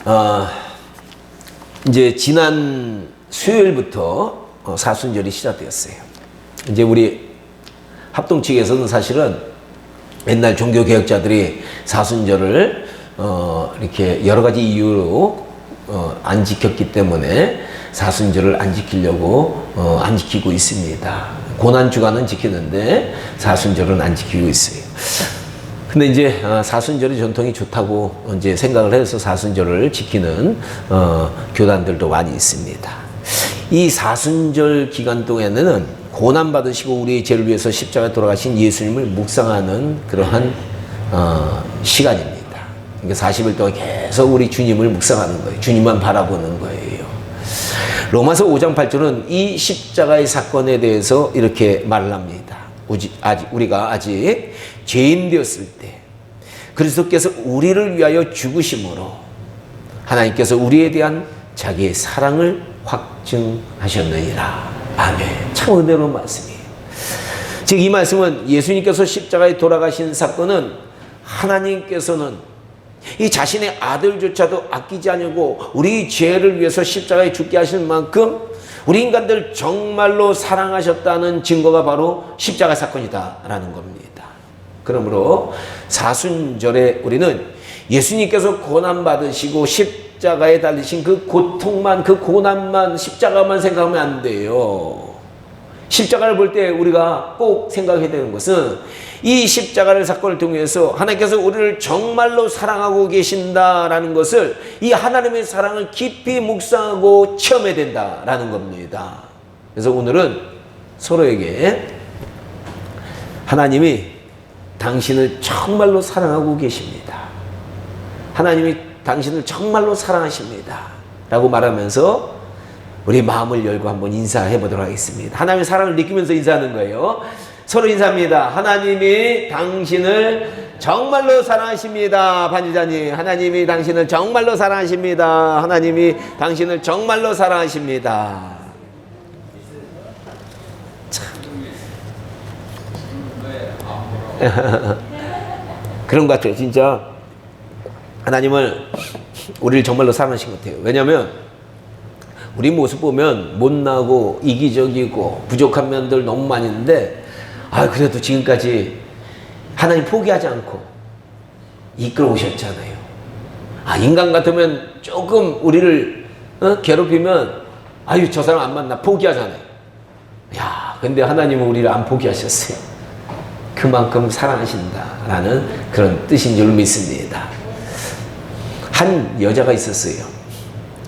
어, 이제 지난 수요일부터 사순절이 시작되었어요. 이제 우리 합동 측에서는 사실은 옛날 종교개혁자들이 사순절을 이렇게 여러 가지 이유로 안 지켰기 때문에 사순절을 안 지키려고 안 지키고 있습니다. 고난주간은 지키는데 사순절은 안 지키고 있어요. 근데 이제 사순절의 전통이 좋다고 이제 생각을 해서 사순절을 지키는 교단들도 많이 있습니다. 이 사순절 기간 동안에는 고난 받으시고 우리의 죄를 위해서 십자가에 돌아가신 예수님을 묵상하는 그러한 시간입니다. 그러니까 40일 동안 계속 우리 주님을 묵상하는 거예요. 주님만 바라보는 거예요. 로마서 5장 8절은 이 십자가의 사건에 대해서 이렇게 말을 합니다. 우리가 아직 죄인 되었을 때 그리스도께서 우리를 위하여 죽으심으로 하나님께서 우리에 대한 자기의 사랑을 확증하셨느니라. 아멘. 참 은혜로운 말씀이에요. 즉 이 말씀은 예수님께서 십자가에 돌아가신 사건은 하나님께서는 이 자신의 아들조차도 아끼지 않으고 우리 죄를 위해서 십자가에 죽게 하실 만큼 우리 인간들 정말로 사랑하셨다는 증거가 바로 십자가 사건이다라는 겁니다. 그러므로 사순절에 우리는 예수님께서 고난받으시고 십자가에 달리신 그 고통만, 그 고난만, 십자가만 생각하면 안 돼요. 십자가를 볼 때 우리가 꼭 생각해야 되는 것은 이 십자가를 사건을 통해서 하나님께서 우리를 정말로 사랑하고 계신다라는 것을 이 하나님의 사랑을 깊이 묵상하고 체험해야 된다라는 겁니다. 그래서 오늘은 서로에게 하나님이 당신을 정말로 사랑하고 계십니다. 하나님이 당신을 정말로 사랑하십니다. 라고 말하면서 우리 마음을 열고 한번 인사해 보도록 하겠습니다. 하나님의 사랑을 느끼면서 인사하는 거예요. 서로 인사합니다. 하나님이 당신을 정말로 사랑하십니다. 반지자님, 하나님이 당신을 정말로 사랑하십니다. 하나님이 당신을 정말로 사랑하십니다. 참. 그런 것 같아요. 진짜 하나님을 우리를 정말로 사랑하신 것 같아요. 왜냐하면 우리 모습 보면 못나고 이기적이고 부족한 면들 너무 많이 있는데 그래도 지금까지 하나님 포기하지 않고 이끌어 오셨잖아요. 인간 같으면 조금 우리를 괴롭히면 저 사람 안 만나 포기하잖아요. 근데 하나님은 우리를 안 포기하셨어요. 그만큼 사랑하신다라는 그런 뜻인 줄 믿습니다. 한 여자가 있었어요.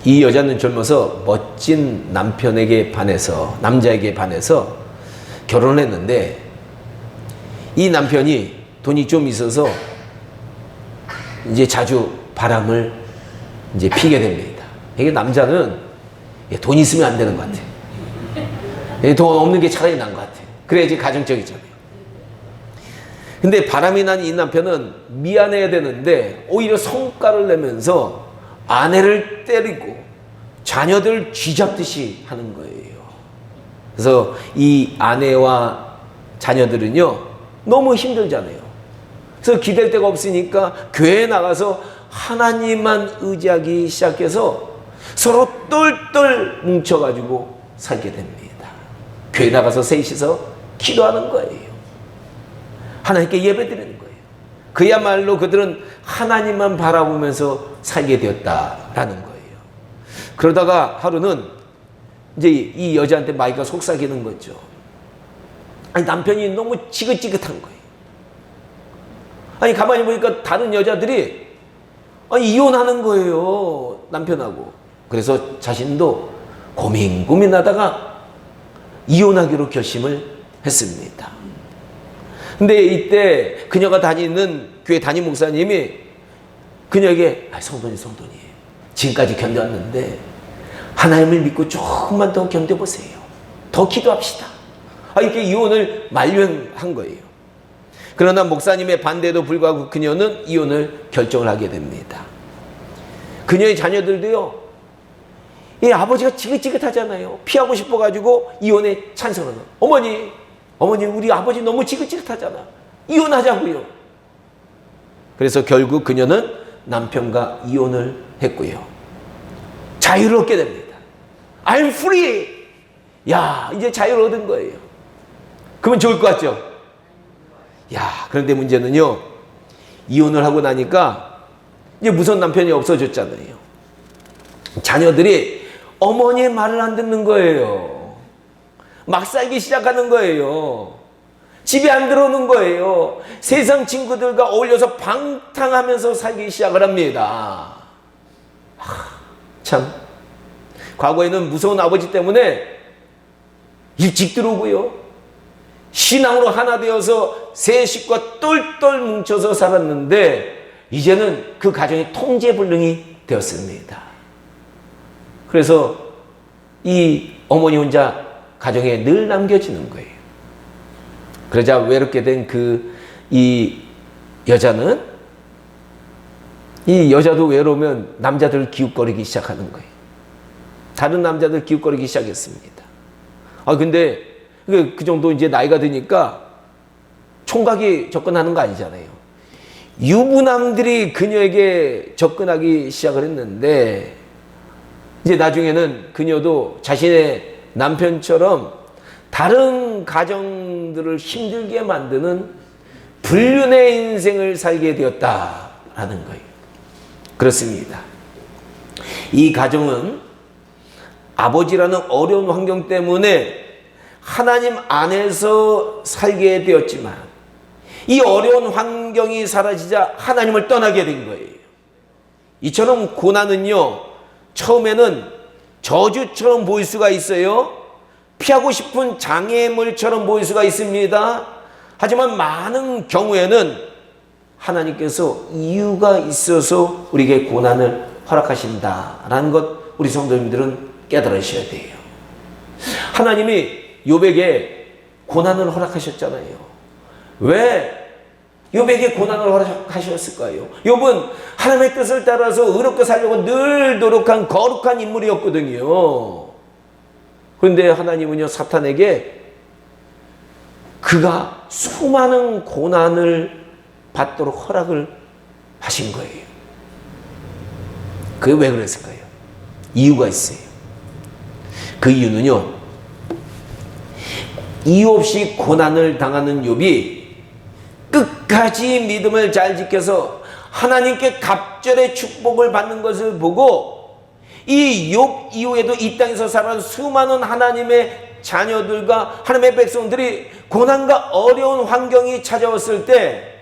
이 여자는 젊어서 멋진 남자에게 반해서 결혼했는데 이 남편이 돈이 좀 있어서 이제 자주 바람을 이제 피게 됩니다. 이게 남자는 돈 있으면 안 되는 것 같아요. 돈 없는 게 차라리 나은 것 같아요. 그래야지 가정적이잖아요. 근데 바람이 난 이 남편은 미안해야 되는데 오히려 성과를 내면서 아내를 때리고 자녀들 쥐잡듯이 하는 거예요. 그래서 이 아내와 자녀들은요 너무 힘들잖아요. 그래서 기댈 데가 없으니까 교회에 나가서 하나님만 의지하기 시작해서 서로 똘똘 뭉쳐가지고 살게 됩니다. 교회 나가서 셋이서 기도하는 거예요. 하나님께 예배드리는 거예요. 그야말로 그들은 하나님만 바라보면서 살게 되었다라는 거예요. 그러다가 하루는 이제 이 여자한테 마귀가 속삭이는 거죠. 남편이 너무 지긋지긋한 거예요. 가만히 보니까 다른 여자들이 이혼하는 거예요. 남편하고. 그래서 자신도 고민하다가 이혼하기로 결심을 했습니다. 근데 이때 그녀가 다니는 교회 담임 목사님이 그녀에게 성도님 지금까지 견뎌왔는데 하나님을 믿고 조금만 더 견뎌보세요. 더 기도합시다. 이렇게 이혼을 만류한 거예요. 그러나 목사님의 반대에도 불구하고 그녀는 이혼을 결정을 하게 됩니다. 그녀의 자녀들도요, 이 아버지가 지긋지긋하잖아요. 피하고 싶어가지고 이혼에 찬성을 해요. 어머니 우리 아버지 너무 지긋지긋하잖아. 이혼하자고요. 그래서 결국 그녀는 남편과 이혼을 했고요. 자유를 얻게 됩니다. I'm free. 야, 이제 자유를 얻은 거예요. 그러면 좋을 것 같죠? 야, 그런데 문제는요, 이혼을 하고 나니까 이제 무서운 남편이 없어졌잖아요. 자녀들이 어머니의 말을 안 듣는 거예요. 막 살기 시작하는 거예요. 집에 안 들어오는 거예요. 세상 친구들과 어울려서 방탕하면서 살기 시작을 합니다. 참, 과거에는 무서운 아버지 때문에 일찍 들어오고요, 신앙으로 하나 되어서 세 식구가 똘똘 뭉쳐서 살았는데 이제는 그 가정이 통제불능이 되었습니다. 그래서 이 어머니 혼자 가정에 늘 남겨지는 거예요. 그러자 외롭게 된 이 여자는, 이 여자도 외로우면 남자들 기웃거리기 시작하는 거예요. 다른 남자들 기웃거리기 시작했습니다. 근데 그 정도 이제 나이가 드니까 총각이 접근하는 거 아니잖아요. 유부남들이 그녀에게 접근하기 시작을 했는데 이제 나중에는 그녀도 자신의 남편처럼 다른 가정들을 힘들게 만드는 불륜의 인생을 살게 되었다라는 거예요. 그렇습니다. 이 가정은 아버지라는 어려운 환경 때문에 하나님 안에서 살게 되었지만 이 어려운 환경이 사라지자 하나님을 떠나게 된 거예요. 이처럼 고난은요, 처음에는 저주처럼 보일 수가 있어요. 피하고 싶은 장애물처럼 보일 수가 있습니다. 하지만 많은 경우에는 하나님께서 이유가 있어서 우리에게 고난을 허락하신다라는 것, 우리 성도님들은 깨달으셔야 돼요. 하나님이 욥에게 고난을 허락하셨잖아요. 왜 욥에게 고난을 허락하셨을까요? 욥은 하나님의 뜻을 따라서 의롭게 살려고 늘 노력한 거룩한 인물이었거든요. 그런데 하나님은요, 사탄에게 그가 수많은 고난을 받도록 허락을 하신 거예요. 그게 왜 그랬을까요? 이유가 있어요. 그 이유는요, 이유 없이 고난을 당하는 욥이 끝까지 믿음을 잘 지켜서 하나님께 갑절의 축복을 받는 것을 보고 이 욥 이후에도 이 땅에서 살아온 수많은 하나님의 자녀들과 하나님의 백성들이 고난과 어려운 환경이 찾아왔을 때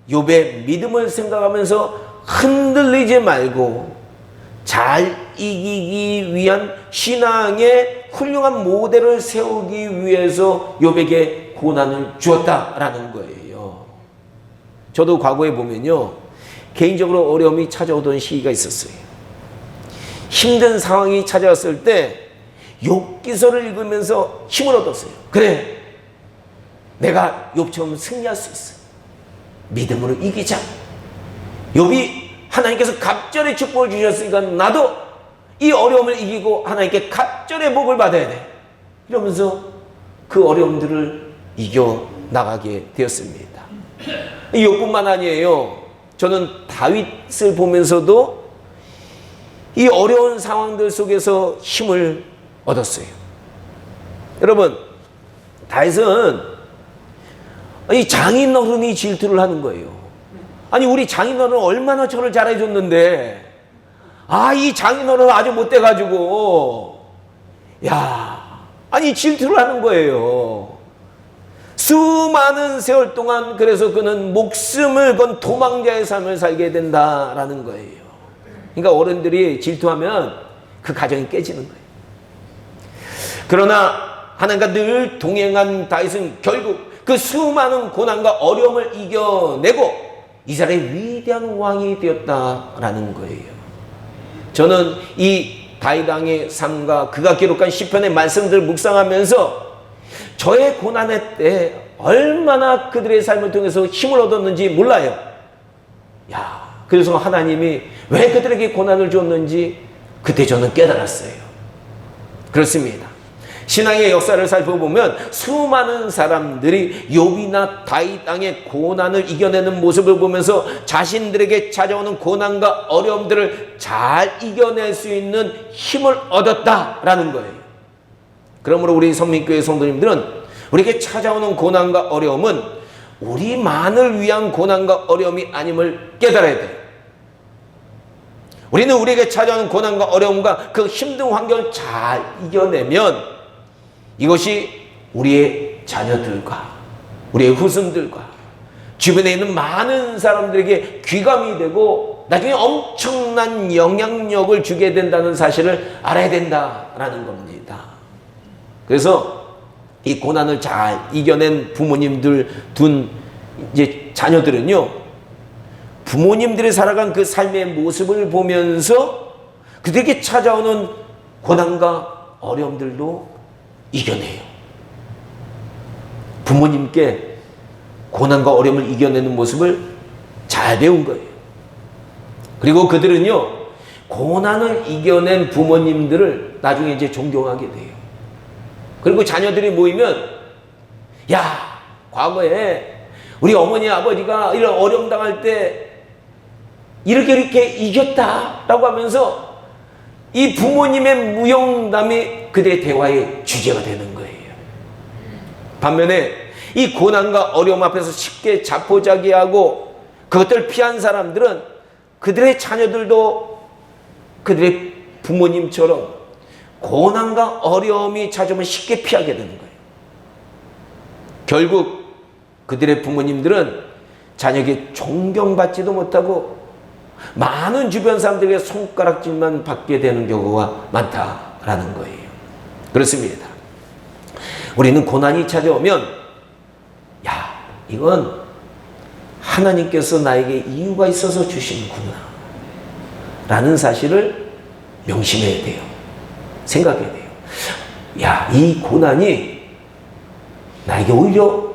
욥의 믿음을 생각하면서 흔들리지 말고 잘 이기기 위한 신앙의 훌륭한 모델을 세우기 위해서 욥에게 고난을 주었다라는 거예요. 저도 과거에 보면요, 개인적으로 어려움이 찾아오던 시기가 있었어요. 힘든 상황이 찾아왔을 때 욥기서를 읽으면서 힘을 얻었어요. 그래, 내가 욥처럼 승리할 수 있어. 믿음으로 이기자. 욥이 하나님께서 갑절의 축복을 주셨으니까 나도 이 어려움을 이기고 하나님께 갑절의 복을 받아야 돼. 이러면서 그 어려움들을 이겨나가게 되었습니다. 욥뿐만 아니에요. 저는 다윗을 보면서도 이 어려운 상황들 속에서 힘을 얻었어요. 여러분, 다윗은 이 장인어른이 질투를 하는 거예요. 아니, 우리 장인어른 얼마나 저를 잘해줬는데, 이 장인어른 아주 못돼가지고, 아니, 질투를 하는 거예요. 수많은 세월 동안 그래서 그는 목숨을 건 도망자의 삶을 살게 된다라는 거예요. 그러니까 어른들이 질투하면 그 가정이 깨지는 거예요. 그러나 하나님과 늘 동행한 다윗은 결국 그 수많은 고난과 어려움을 이겨내고 이스라엘의 위대한 왕이 되었다라는 거예요. 저는 이 다윗 왕의 삶과 그가 기록한 시편의 말씀들을 묵상하면서 저의 고난의 때 얼마나 그들의 삶을 통해서 힘을 얻었는지 몰라요. 그래서 하나님이 왜 그들에게 고난을 줬는지 그때 저는 깨달았어요. 그렇습니다. 신앙의 역사를 살펴보면 수많은 사람들이 욥이나 다윗 땅의 고난을 이겨내는 모습을 보면서 자신들에게 찾아오는 고난과 어려움들을 잘 이겨낼 수 있는 힘을 얻었다라는 거예요. 그러므로 우리 선민교회 성도님들은 우리에게 찾아오는 고난과 어려움은 우리만을 위한 고난과 어려움이 아님을 깨달아야 돼요. 우리는 우리에게 찾아오는 고난과 어려움과 그 힘든 환경을 잘 이겨내면 이것이 우리의 자녀들과 우리의 후손들과 주변에 있는 많은 사람들에게 귀감이 되고 나중에 엄청난 영향력을 주게 된다는 사실을 알아야 된다라는 겁니다. 그래서 이 고난을 잘 이겨낸 부모님들 둔 이제 자녀들은요, 부모님들이 살아간 그 삶의 모습을 보면서 그들에게 찾아오는 고난과 어려움들도 이겨내요. 부모님께 고난과 어려움을 이겨내는 모습을 잘 배운 거예요. 그리고 그들은요, 고난을 이겨낸 부모님들을 나중에 이제 존경하게 돼요. 그리고 자녀들이 모이면, 야, 과거에 우리 어머니 아버지가 이런 어려움 당할 때 이렇게 이겼다라고 하면서 이 부모님의 무용담이 그들의 대화의 주제가 되는 거예요. 반면에 이 고난과 어려움 앞에서 쉽게 자포자기하고 그것들을 피한 사람들은 그들의 자녀들도 그들의 부모님처럼 고난과 어려움이 찾아오면 쉽게 피하게 되는 거예요. 결국 그들의 부모님들은 자녀에게 존경받지도 못하고 많은 주변 사람들에게 손가락질만 받게 되는 경우가 많다라는 거예요. 그렇습니다. 우리는 고난이 찾아오면, 야, 이건 하나님께서 나에게 이유가 있어서 주시는구나 라는 사실을 명심해야 돼요. 생각해야 돼요. 야, 이 고난이 나에게 오히려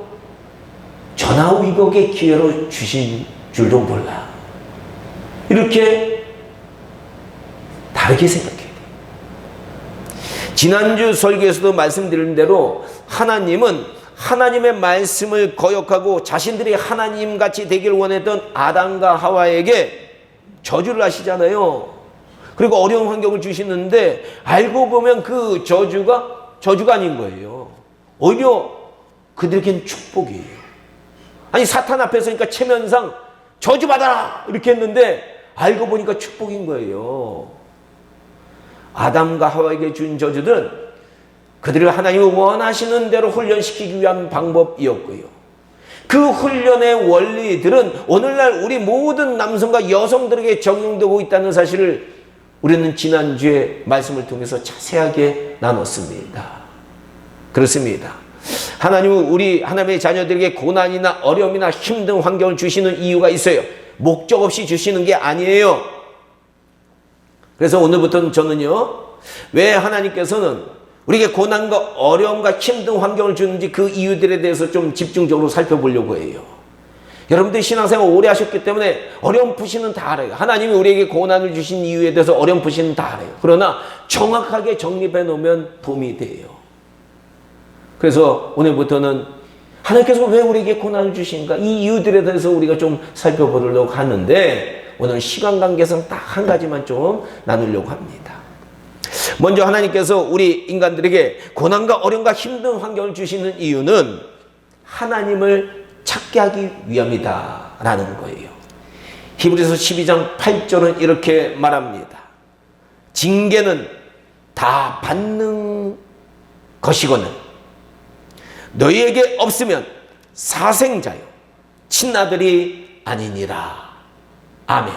전화위복의 기회로 주신 줄도 몰라. 이렇게 다르게 생각해야 돼요. 지난주 설교에서도 말씀드린 대로 하나님은 하나님의 말씀을 거역하고 자신들이 하나님같이 되기를 원했던 아담과 하와에게 저주를 하시잖아요. 그리고 어려운 환경을 주시는데 알고 보면 그 저주가 아닌 거예요. 오히려 그들에겐 축복이에요. 아니, 사탄 앞에서니까 체면상 저주받아라 이렇게 했는데 알고 보니까 축복인 거예요. 아담과 하와에게 준 저주들은 그들을 하나님이 원하시는 대로 훈련시키기 위한 방법이었고요. 그 훈련의 원리들은 오늘날 우리 모든 남성과 여성들에게 적용되고 있다는 사실을 우리는 지난주에 말씀을 통해서 자세하게 나눴습니다. 그렇습니다. 하나님은 우리 하나님의 자녀들에게 고난이나 어려움이나 힘든 환경을 주시는 이유가 있어요. 목적 없이 주시는 게 아니에요. 그래서 오늘부터는 저는요, 왜 하나님께서는 우리에게 고난과 어려움과 힘든 환경을 주는지 그 이유들에 대해서 좀 집중적으로 살펴보려고 해요. 여러분들이 신앙생활 오래 하셨기 때문에 어려움푸시는 다 알아요. 하나님이 우리에게 고난을 주신 이유에 대해서 어려움푸시는 다 알아요. 그러나 정확하게 정립해 놓으면 도움이 돼요. 그래서 오늘부터는 하나님께서 왜 우리에게 고난을 주신가, 이 이유들에 대해서 우리가 좀 살펴보려고 하는데 오늘 시간 관계상 딱 한 가지만 좀 나누려고 합니다. 먼저 하나님께서 우리 인간들에게 고난과 어려움과 힘든 환경을 주시는 이유는 하나님을 찾게 하기 위함이다 라는 거예요. 히브리서 12장 8절은 이렇게 말합니다. 징계는 다 받는 것이거늘 너희에게 없으면 사생자요 친아들이 아니니라. 아멘.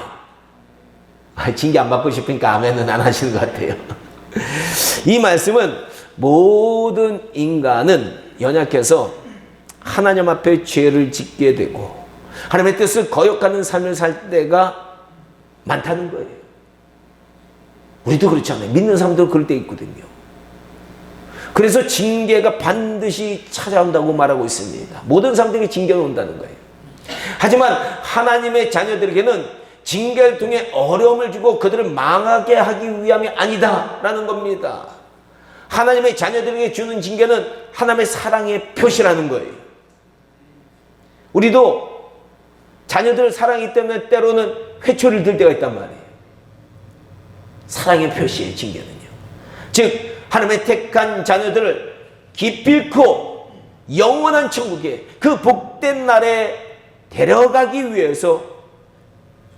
징계 안 받고 싶으니까 아멘은 안 하시는 것 같아요. 이 말씀은 모든 인간은 연약해서 하나님 앞에 죄를 짓게 되고 하나님의 뜻을 거역하는 삶을 살 때가 많다는 거예요. 우리도 그렇잖아요. 믿는 사람들은 그럴 때 있거든요. 그래서 징계가 반드시 찾아온다고 말하고 있습니다. 모든 사람들에게 징계가 온다는 거예요. 하지만 하나님의 자녀들에게는 징계를 통해 어려움을 주고 그들을 망하게 하기 위함이 아니다라는 겁니다. 하나님의 자녀들에게 주는 징계는 하나님의 사랑의 표시라는 거예요. 우리도 자녀들 사랑이기 때문에 때로는 회초리를 들 때가 있단 말이에요. 사랑의 표시의 징계는요. 즉 하나님의 택한 자녀들을 기필코 영원한 천국에 그 복된 날에 데려가기 위해서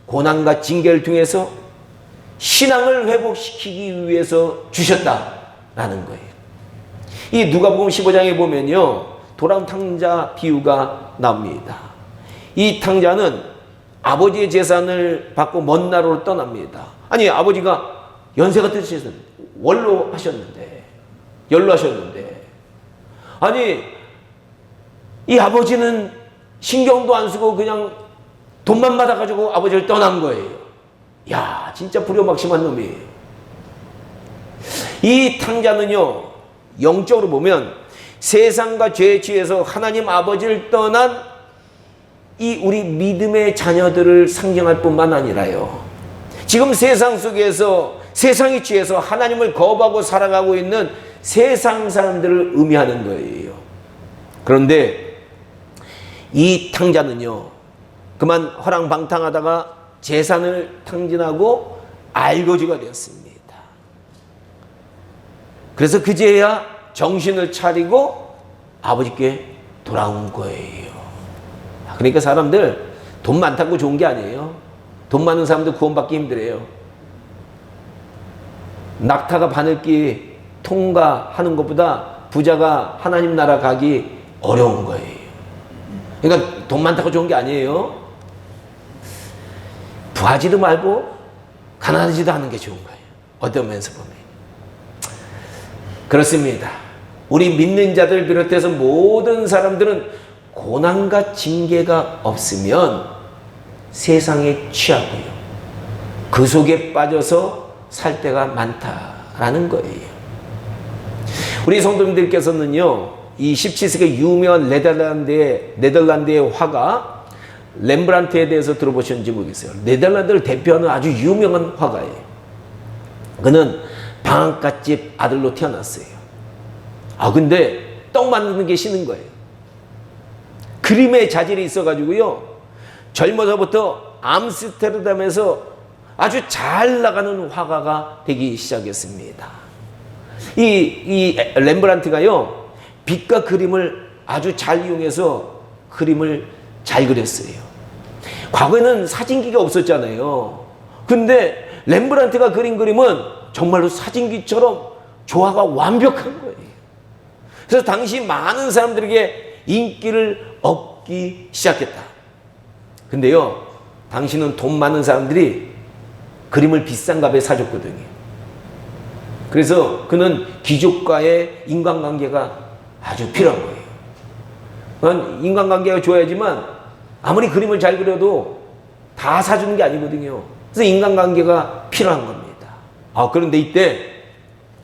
고난과 징계를 통해서 신앙을 회복시키기 위해서 주셨다라는 거예요. 이 누가복음 15장에 보면요, 돌아온 탕자 비유가 나옵니다. 이 탕자는 아버지의 재산을 받고 먼 나라로 떠납니다. 아니, 아버지가 연세가 드셨는데, 연로하셨는데, 아니, 이 아버지는 신경도 안 쓰고 그냥 돈만 받아가지고 아버지를 떠난 거예요. 야, 진짜 불효막심한 놈이에요. 이 탕자는요, 영적으로 보면 세상과 죄에 취해서 하나님 아버지를 떠난 이 우리 믿음의 자녀들을 상징할 뿐만 아니라요, 지금 세상 속에서 세상에 취해서 하나님을 거부하고 살아가고 있는 세상 사람들을 의미하는 거예요. 그런데 이 탕자는요, 그만 허랑방탕하다가 재산을 탕진하고 알거지가 되었습니다. 그래서 그제야 정신을 차리고 아버지께 돌아온 거예요. 그러니까 사람들 돈 많다고 좋은 게 아니에요. 돈 많은 사람들 구원받기 힘들어요. 낙타가 바늘길 통과하는 것보다 부자가 하나님 나라 가기 어려운 거예요. 그러니까 돈 많다고 좋은 게 아니에요. 부하지도 말고 가난하지도 않은 게 좋은 거예요. 어떤 면에서 보면. 그렇습니다. 우리 믿는 자들 비롯해서 모든 사람들은 고난과 징계가 없으면 세상에 취하고요, 그 속에 빠져서 살 때가 많다라는 거예요. 우리 성도님들께서는요, 이 17세기 유명한 네덜란드의 화가 렘브란트에 대해서 들어보셨는지 모르겠어요. 네덜란드를 대표하는 아주 유명한 화가예요. 그는 방앗갓집 아들로 태어났어요. 근데 떡 만드는 게 싫은 거예요. 그림의 자질이 있어가지고요, 젊어서부터 암스테르담에서 아주 잘 나가는 화가가 되기 시작했습니다. 이 렘브란트가요, 빛과 그림을 아주 잘 이용해서 그림을 잘 그렸어요. 과거에는 사진기가 없었잖아요. 근데 렘브란트가 그린 그림은 정말로 사진기처럼 조화가 완벽한 거예요. 그래서 당시 많은 사람들에게 인기를 얻기 시작했다. 근데요, 당시는 돈 많은 사람들이 그림을 비싼 값에 사줬거든요. 그래서 그는 귀족과의 인간관계가 아주 필요한 거예요. 인간관계가 좋아야지만 아무리 그림을 잘 그려도 다 사주는 게 아니거든요. 그래서 인간관계가 필요한 겁니다. 그런데 이때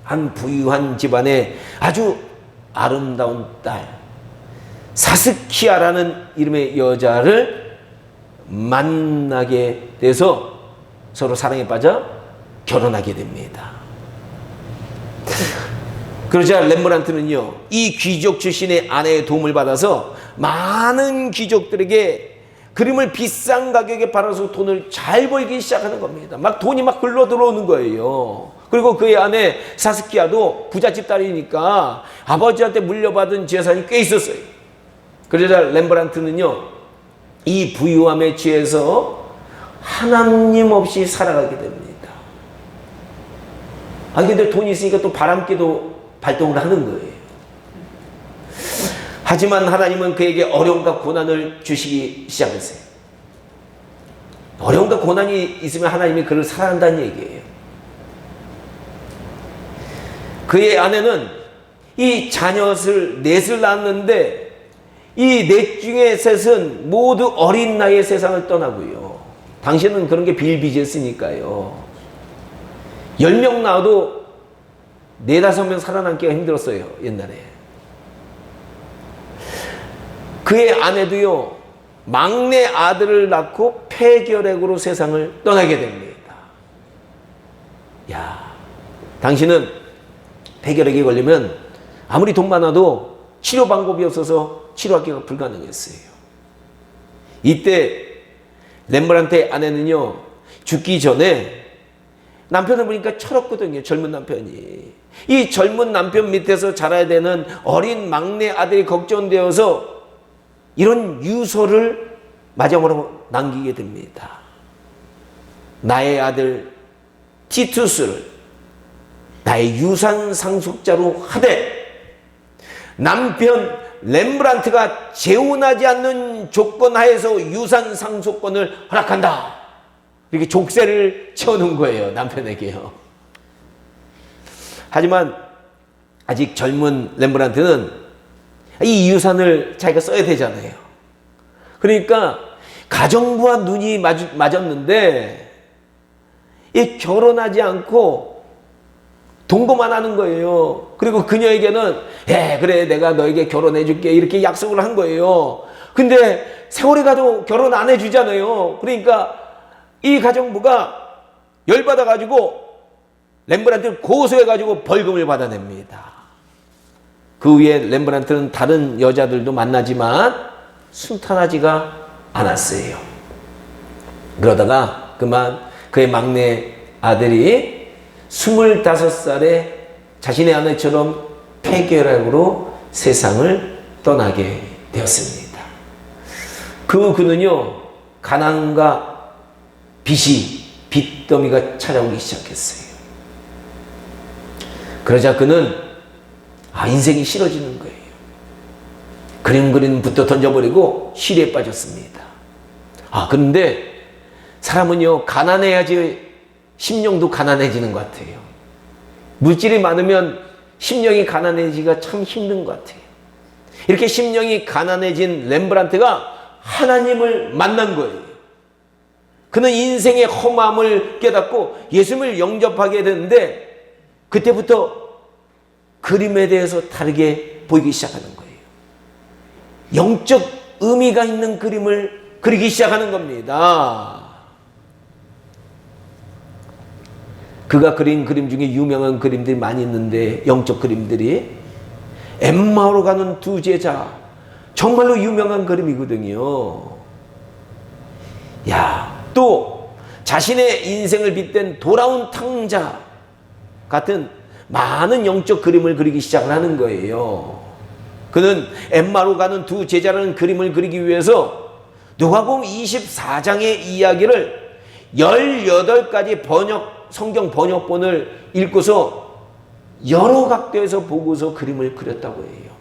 한 부유한 집안의 아주 아름다운 딸 사스키아라는 이름의 여자를 만나게 돼서 서로 사랑에 빠져 결혼하게 됩니다. 그러자 렘브란트는요, 이 귀족 출신의 아내의 도움을 받아서 많은 귀족들에게 그림을 비싼 가격에 팔아서 돈을 잘 벌기 시작하는 겁니다. 돈이 글러 들어오는 거예요. 그리고 그의 아내 사스키아도 부잣집 딸이니까 아버지한테 물려받은 재산이 꽤 있었어요. 그러자 렘브란트는요, 이 부유함에 취해서 하나님 없이 살아가게 됩니다. 근데 돈이 있으니까 또 바람기도 발동을 하는 거예요. 하지만 하나님은 그에게 어려움과 고난을 주시기 시작했어요. 어려움과 고난이 있으면 하나님이 그를 사랑한다는 얘기예요. 그의 아내는 이 자녀를 넷을 낳았는데 이 넷 중에 셋은 모두 어린 나이에 세상을 떠나고요. 당시에는 그런 게 비일비재했으니까요. 10명 낳아도 4-5명 살아남기가 힘들었어요, 옛날에. 그의 아내도요, 막내 아들을 낳고 폐결핵으로 세상을 떠나게 됩니다. 당신은 폐결핵에 걸리면 아무리 돈 많아도 치료 방법이 없어서 치료하기가 불가능했어요. 이때 렘브란트의 아내는요, 죽기 전에 남편을 보니까 철없거든요. 젊은 남편이. 이 젊은 남편 밑에서 자라야 되는 어린 막내 아들이 걱정되어서 이런 유서를 마지막으로 남기게 됩니다. 나의 아들 티투스를 나의 유산 상속자로 하되 남편 렘브란트가 재혼하지 않는 조건 하에서 유산 상속권을 허락한다. 이렇게 족쇄를 채워놓은 거예요. 남편에게요. 하지만 아직 젊은 렘브란트는 이 유산을 자기가 써야 되잖아요. 그러니까 가정부와 눈이 맞았는데 이 결혼하지 않고 동거만 하는 거예요. 그리고 그녀에게는 그래 내가 너에게 결혼해 줄게 이렇게 약속을 한 거예요. 근데 세월이 가도 결혼 안 해주잖아요. 그러니까 이 가정부가 열받아 가지고 렘브란트를 고소해 가지고 벌금을 받아냅니다. 그 후에 렘브란트는 다른 여자들도 만나지만 순탄하지가 않았어요. 그러다가 그만 그의 막내 아들이 25살에 자신의 아내처럼 폐결핵으로 세상을 떠나게 되었습니다. 그는요, 가난과 빚더미가 찾아오기 시작했어요. 그러자 그는 인생이 싫어지는 거예요. 그림부터 던져버리고 시리에 빠졌습니다. 그런데 사람은요, 가난해야지 심령도 가난해지는 것 같아요. 물질이 많으면 심령이 가난해지기가 참 힘든 것 같아요. 이렇게 심령이 가난해진 렘브란트가 하나님을 만난 거예요. 그는 인생의 험함을 깨닫고 예수님을 영접하게 되는데 그때부터 그림에 대해서 다르게 보이기 시작하는 거예요. 영적 의미가 있는 그림을 그리기 시작하는 겁니다. 그가 그린 그림 중에 유명한 그림들이 많이 있는데 영적 그림들이 엠마오로 가는 두 제자 정말로 유명한 그림이거든요. 또 자신의 인생을 빗댄 돌아온 탕자 같은 많은 영적 그림을 그리기 시작을 하는 거예요. 그는 엠마로 가는 두 제자라는 그림을 그리기 위해서 누가복음 24장의 이야기를 18가지 성경 번역본을 읽고서 여러 각도에서 보고서 그림을 그렸다고 해요.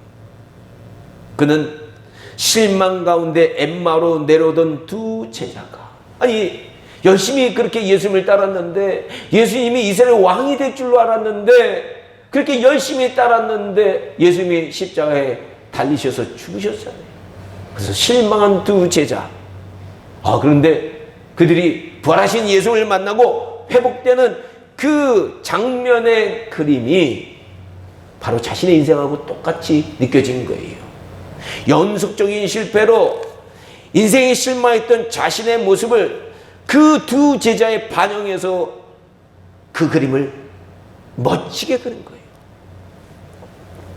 그는 실망 가운데 엠마로 내려오던 두 제자가 열심히 그렇게 예수님을 따랐는데 예수님이 이스라엘 왕이 될 줄로 알았는데 그렇게 열심히 따랐는데 예수님이 십자가에 달리셔서 죽으셨잖아요. 그래서 실망한 두 제자. 그런데 그들이 부활하신 예수를 만나고 회복되는 그 장면의 그림이 바로 자신의 인생하고 똑같이 느껴진 거예요. 연속적인 실패로 인생에 실망했던 자신의 모습을 그 두 제자의 반영해서 그 그림을 멋지게 그린 거예요.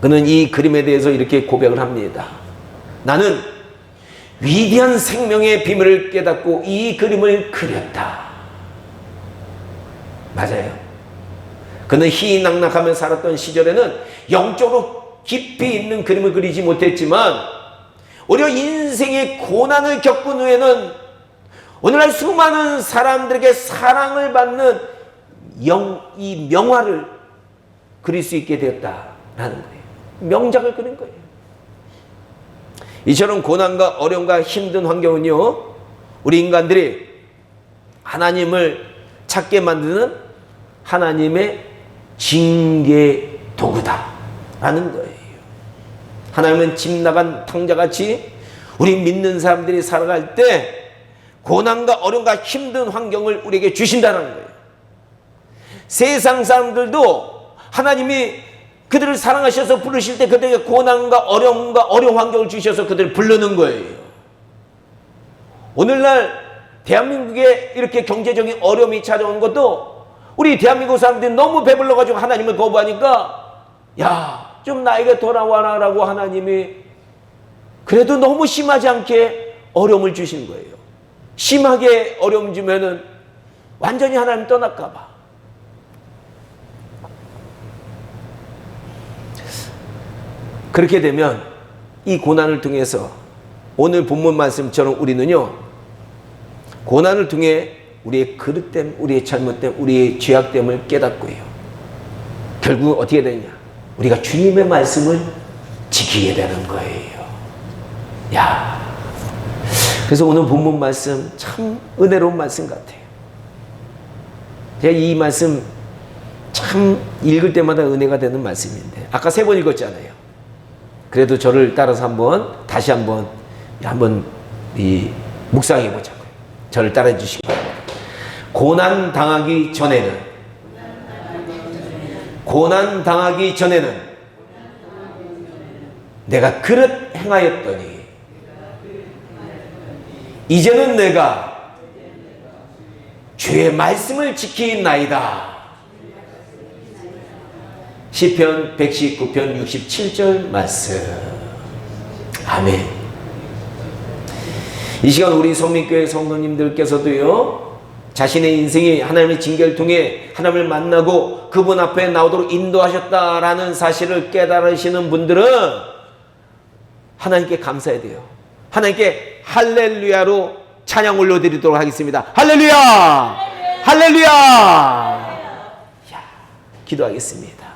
그는 이 그림에 대해서 이렇게 고백을 합니다. 나는 위대한 생명의 비밀을 깨닫고 이 그림을 그렸다. 맞아요. 그는 희희낙낙하며 살았던 시절에는 영적으로 깊이 있는 그림을 그리지 못했지만 오히려 인생의 고난을 겪은 후에는 오늘날 수많은 사람들에게 사랑을 받는 이 명화를 그릴 수 있게 되었다라는 거예요. 명작을 그린 거예요. 이처럼 고난과 어려움과 힘든 환경은요, 우리 인간들이 하나님을 찾게 만드는 하나님의 징계 도구다라는 거예요. 하나님은 집 나간 탕자같이 우리 믿는 사람들이 살아갈 때 고난과 어려움과 힘든 환경을 우리에게 주신다는 거예요. 세상 사람들도 하나님이 그들을 사랑하셔서 부르실 때 그들에게 고난과 어려움과 어려운 환경을 주셔서 그들을 부르는 거예요. 오늘날 대한민국에 이렇게 경제적인 어려움이 찾아온 것도 우리 대한민국 사람들이 너무 배불러가지고 하나님을 거부하니까 야, 좀 나에게 돌아와라라고 하나님이 그래도 너무 심하지 않게 어려움을 주신 거예요. 심하게 어려움 주면은 완전히 하나님 떠날까 봐. 그렇게 되면 이 고난을 통해서 오늘 본문 말씀처럼 우리는요, 고난을 통해 우리의 그릇됨, 우리의 잘못됨, 우리의 죄악됨을 깨닫고요. 결국 어떻게 되냐? 우리가 주님의 말씀을 지키게 되는 거예요. 야, 그래서 오늘 본문 말씀 참 은혜로운 말씀 같아요. 제가 이 말씀 참 읽을 때마다 은혜가 되는 말씀인데, 아까 3번 읽었잖아요. 그래도 저를 따라서 다시 한번 묵상해 보자고요. 저를 따라해 주시고, 고난 당하기 전에는 내가 그릇 행하였더니 이제는 내가 주의 말씀을 지키나이다. 시편 119편 67절 말씀. 아멘. 이 시간 우리 성민교회 성도님들께서도요, 자신의 인생이 하나님의 징계를 통해 하나님을 만나고 그분 앞에 나오도록 인도하셨다라는 사실을 깨달으시는 분들은 하나님께 감사해야 돼요. 하나님께 할렐루야로 찬양 올려드리도록 하겠습니다. 할렐루야! 할렐루야! 야, 기도하겠습니다.